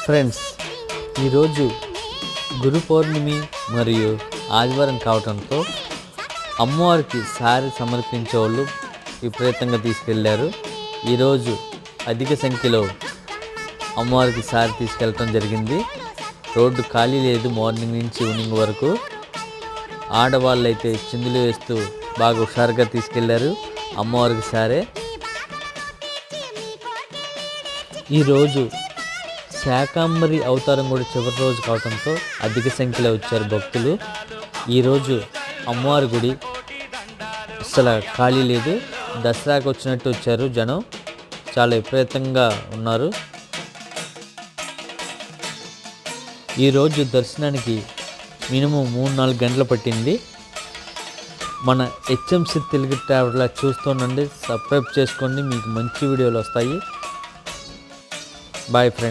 Friends, ఈరోజు గురు పౌర్ణమి మరియు ఆదివారం కావడంతో అమ్మవారికి సారి సమర్పించే వాళ్ళు విపరీతంగా తీసుకెళ్లారు. ఈరోజు అధిక సంఖ్యలో అమ్మవారికి సారి తీసుకెళ్ళటం జరిగింది. రోడ్డు ఖాళీ లేదు. మార్నింగ్ నుంచి ఈవినింగ్ వరకు ఆడవాళ్ళు అయితే చిందులు వేస్తూ బాగా హుషారుగా తీసుకెళ్లారు అమ్మవారికి సారే. ఈరోజు శాకాంబరి అవతారం కూడా చివరి రోజు కావడంతో అధిక సంఖ్యలో వచ్చారు భక్తులు. ఈరోజు అమ్మవారి గుడి అసలు ఖాళీ లేదు. దసరాకు వచ్చినట్టు వచ్చారు జనం, చాలా విపరీతంగా ఉన్నారు. ఈరోజు దర్శనానికి మినిమం 3-4 గంటలు పట్టింది. మన హెచ్ఎంసి తెలుగు ట్రావెలర్ చూస్తుండండి, సబ్స్క్రైబ్ చేసుకోండి, మీకు మంచి వీడియోలు వస్తాయి. Bye friends.